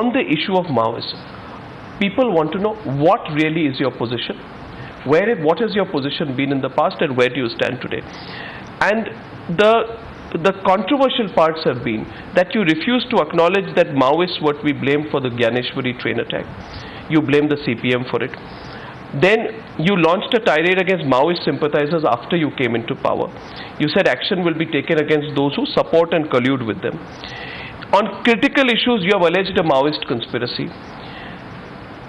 on the issue of Maoism, people want to know what really is your position, what has your position been in the past, and where do you stand today. And the controversial parts have been that you refuse to acknowledge that Maoists what we blame for the Gyaneshwari train attack. You blame the CPM for it. Then you launched a tirade against Maoist sympathizers after you came into power. You said action will be taken against those who support and collude with them. On critical issues, you have alleged a Maoist conspiracy.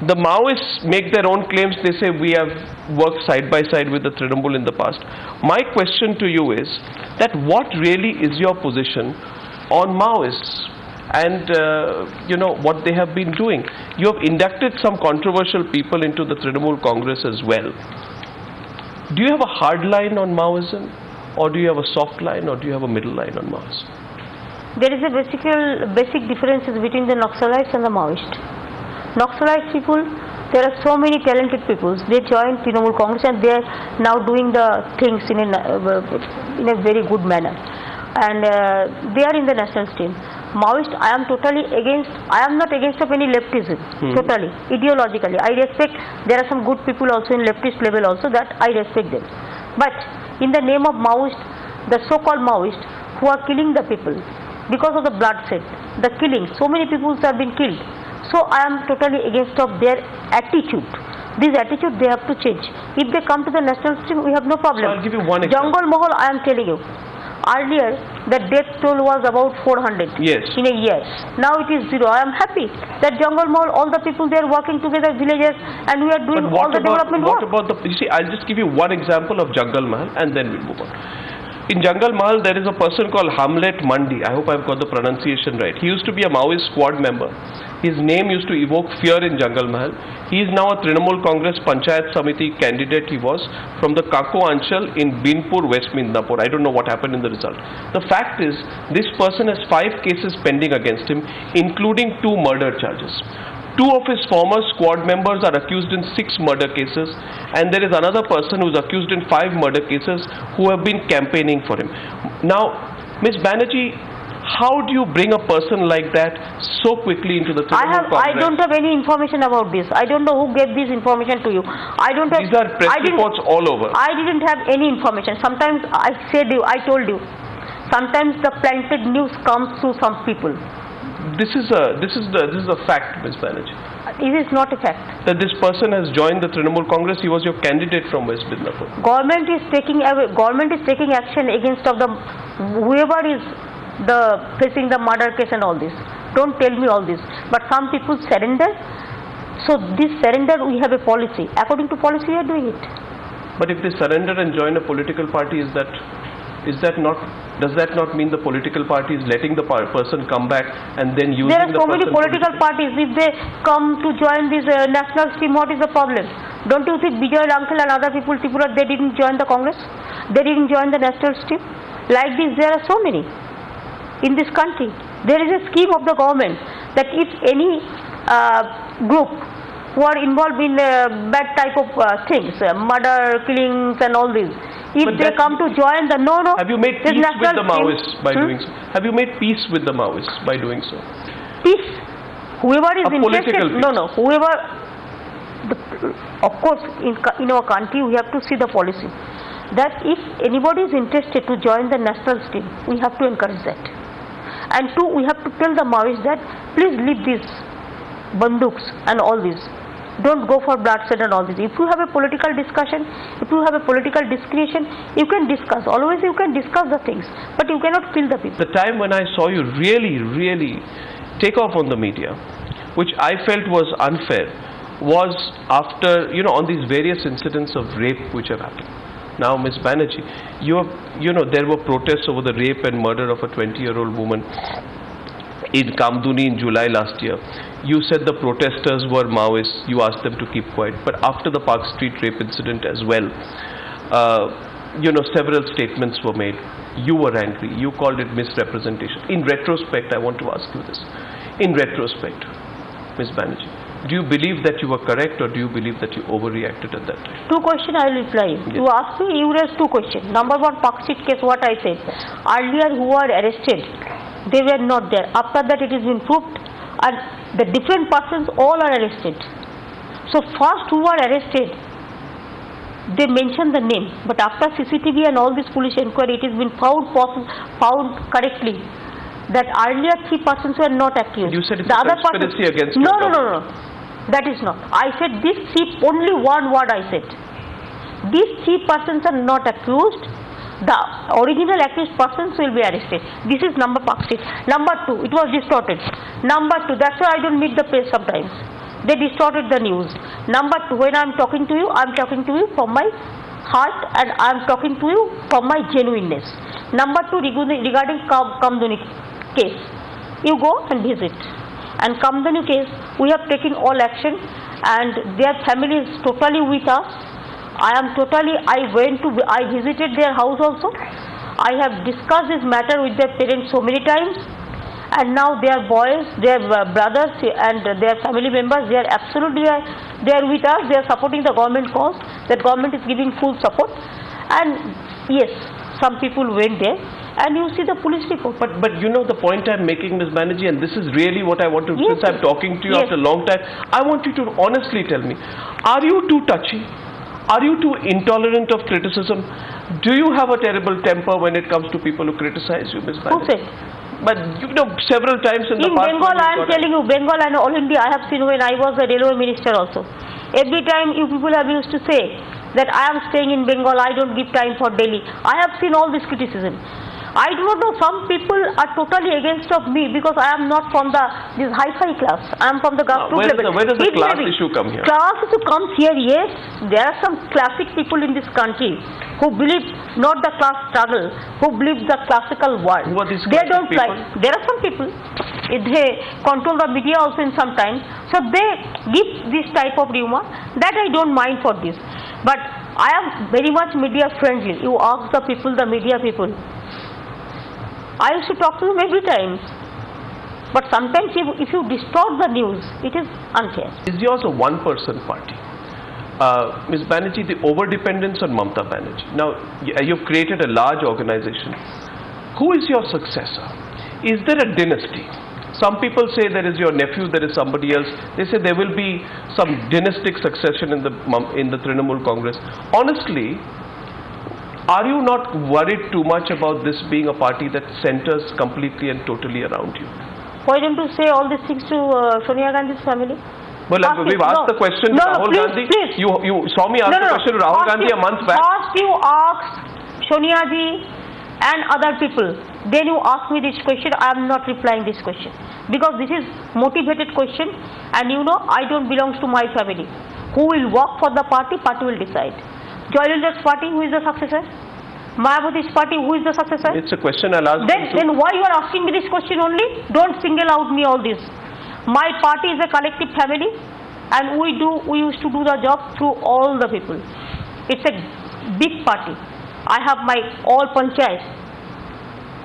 The Maoists make their own claims. They say we have worked side by side with the Trinamool in the past. My question to you is that what really is your position on Maoists and what they have been doing? You have inducted some controversial people into the Trinamool Congress as well. Do you have a hard line on Maoism, or do you have a soft line, or do you have a middle line on Maoism? There is a basic differences between the Naxalites and the Maoists. Naxalite people, there are so many talented people. They joined Trinamool Congress and they are now doing the things in a very good manner. And they are in the national stream. Maoist, I am totally against. I am not against of any leftism. Totally, ideologically, I respect. There are some good people also in leftist level also that I respect them. But in the name of Maoist, the so-called Maoist who are killing the people because of the bloodshed, the killing, so many people have been killed. So I am totally against of their attitude. This attitude they have to change. If they come to the national stream, we have no problem. So I'll give you one example. Jungle Mahal, I am telling you. Earlier, the death toll was about 400 in a year. Now it is 0. I am happy that Jungle Mahal, all the people they are working together, villagers, and we are doing all the development work. What about you see, I'll just give you one example of Jungle Mahal and then we'll move on. In Jungle Mahal, there is a person called Hamlet Mandi. I hope I've got the pronunciation right. He used to be a Maoist squad member. His name used to evoke fear in Jungle Mahal. He is now a Trinamool Congress Panchayat Samiti candidate. He was from the Kako Anchal in Binpur, West Midnapur. I don't know what happened in the result. The fact is, this person has 5 cases pending against him, including 2 murder charges. 2 of his former squad members are accused in 6 murder cases, and there is another person who is accused in 5 murder cases who have been campaigning for him. Now, Ms. Banerjee, how do you bring a person like that so quickly into the Trinamool Congress? I don't have any information about this. I don't know who gave this information to you. I don't have. These are press reports all over. I didn't have any information. Sometimes I told you. Sometimes the planted news comes through some people. This is a fact, Ms. Banerjee. It is not a fact. That this person has joined the Trinamool Congress. He was your candidate from West Midnapur. Government is taking action against of the whoever is facing the murder case and all this. Don't tell me all this. But some people surrender. So this surrender, we have a policy. According to policy, we are doing it. But if they surrender and join a political party, does that not mean the political party is letting the person come back and then using the person? There are so many political parties. If they come to join this national stream, what is the problem? Don't you think Bijoy Uncle and other people, Tripura, they didn't join the Congress? They didn't join the national stream? Like this, there are so many in this country. There is a scheme of the government that if any group who are involved in bad type of things, murder, killings and all this, if they come to join the Have you made peace with the Maoists by doing so? Have you made peace with the Maoists by doing so? Peace? Whoever is interested, whoever, of course, in our country we have to see the policy that if anybody is interested to join the national stream, we have to encourage that. And 2, we have to tell the Maoists that please leave these banduks and all this. Don't go for bloodshed and all this. If you have a political discussion, if you have a political discretion, you can discuss. Always you can discuss the things, but you cannot kill the people. The time when I saw you really take off on the media, which I felt was unfair, was after, on these various incidents of rape which have happened. Now, Ms. Banerjee, there were protests over the rape and murder of a 20-year-old woman in Kamduni in July last year. You said the protesters were Maoists. You asked them to keep quiet. But after the Park Street rape incident as well, several statements were made. You were angry. You called it misrepresentation. In retrospect, I want to ask you this. In retrospect, Ms. Banerjee, do you believe that you were correct, or do you believe that you overreacted at that time? 2 questions I will reply. Yes. You asked me, you raised 2 questions. Number 1, Park Street case, what I said. Earlier who were arrested, they were not there. After that it has been proved and the different persons all are arrested. So first who are arrested, they mention the name, but after CCTV and all this police inquiry, it has been found correctly that earlier 3 persons were not accused. You said it's the a other conspiracy against no, your no, no, no, that is not. I said these 3, only one word I said. These 3 persons are not accused. The original accused persons will be arrested. This is number Park Street. Number 2, it was distorted. Number 2, that's why I don't meet the press sometimes. They distorted the news. Number 2, when I am talking to you, I am talking to you from my heart and I am talking to you from my genuineness. Number 2, regarding Kamdani case, you go and visit. And Kamdani case, we have taken all action and their family is totally with us. I visited their house also. I have discussed this matter with their parents so many times, and now their boys, their brothers and their family members, they are absolutely they are with us. They are supporting the government cause. The government is giving full support. And yes, some people went there, and you see the police report. But you know the point I'm making, Ms. Banerjee, and this is really what I want to, yes, since I'm talking to you yes, after a long time, I want you to honestly tell me, are you too touchy? Are you too intolerant of criticism? Do you have a terrible temper when it comes to people who criticize you, Ms. Banerjee? Who said? But you know, several times in the past. In Bengal, I am telling you, Bengal and all India, I have seen when I was a railway minister also. Every time you people have used to say that I am staying in Bengal, I don't give time for Delhi. I have seen all this criticism. I do not know, some people are totally against of me because I am not from this hi-fi class. I am from the grassroots level. Where does the class issue come here? Class issue comes here, yes. There are some classic people in this country who believe not the class struggle, who believe the classical world. Who are these they classic don't people? like. There are some people. They control the media also in some time. So they give this type of rumor. That I don't mind for this. But I am very much media friendly. You ask the people, the media people. I used to talk to them every time. But sometimes if you distort the news, it is unfair. Is yours a one-person party? Ms. Banerjee, the over-dependence on Mamata Banerjee. Now, you've created a large organization. Who is your successor? Is there a dynasty? Some people say there is your nephew, there is somebody else. They say there will be some dynastic succession in the Trinamool Congress. Honestly, are you not worried too much about this being a party that centers completely and totally around you? Why don't you say all these things to Sonia Gandhi's family? Well, we've asked the question to Rahul Gandhi. Please. You saw me ask the question to Rahul Gandhi a month back. First you asked Sonia ji and other people. Then you ask me this question. I am not replying this question. Because this is motivated question, and you know I don't belong to my family. Who will work for the party will decide. Joylinda's party, who is the successor? Mayawati's party, who is the successor? It's a question I'll ask. Then why you are asking me this question only? Don't single out me all this. My party is a collective family, and we used to do the job through all the people. It's a big party. I have my all panchayats.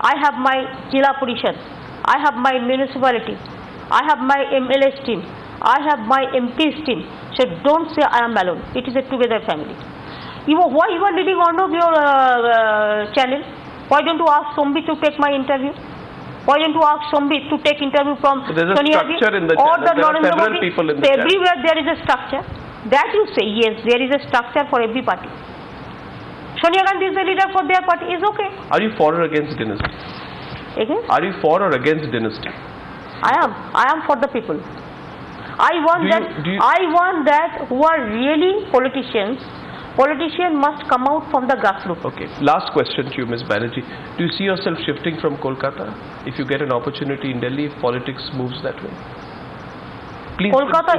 I have my Jila Parishad. I have my municipality. I have my MLA's team. I have my MP's team. So don't say I am alone. It is a together family. Why you are leading on of your channel? Why don't you ask Sombi to take my interview? Why don't you ask Sombi to take interview from Sonia Ji? Structure in the channel. There are several people in the channel. Everywhere there is a structure. That you say, yes, there is a structure for every party. Sonia Gandhi is the leader for their party. Is okay. Are you for or against dynasty? Again? Are you for or against dynasty? I am for the people. I want that who are really politicians must come out from the grassroots. Okay. Last question to you, Ms. Banerjee. Do you see yourself shifting from Kolkata if you get an opportunity in Delhi, if politics moves that way? Please. Kolkata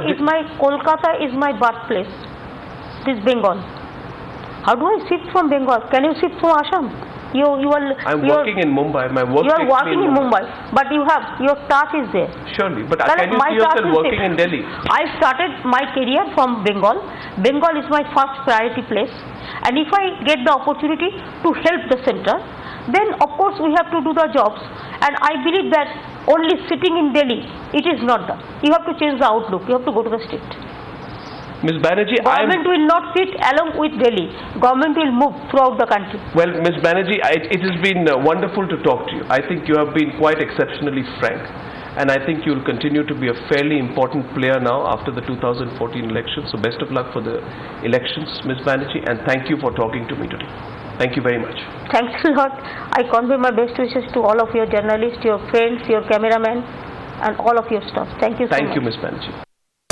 is my birthplace. This Bengal. How do I shift from Bengal? Can you shift from Assam? I'm working in Mumbai. My work you are working in Mumbai, but your touch is there. Surely, but can you see yourself working in Delhi? I started my career from Bengal. Bengal is my first priority place, and if I get the opportunity to help the center, then of course we have to do the jobs. And I believe that only sitting in Delhi, it is not done. You have to change the outlook. You have to go to the state. Ms. Banerjee, Government will not sit along with Delhi. Government will move throughout the country. Well, Ms. Banerjee, it has been wonderful to talk to you. I think you have been quite exceptionally frank. and I think you'll continue to be a fairly important player now after the 2014 elections. So best of luck for the elections, Ms. Banerjee, and thank you for talking to me today. Thank you very much. Thanks a lot. I convey my best wishes to all of your journalists, your friends, your cameramen, and all of your staff. Thank you so much. Thank you, Ms. Banerjee.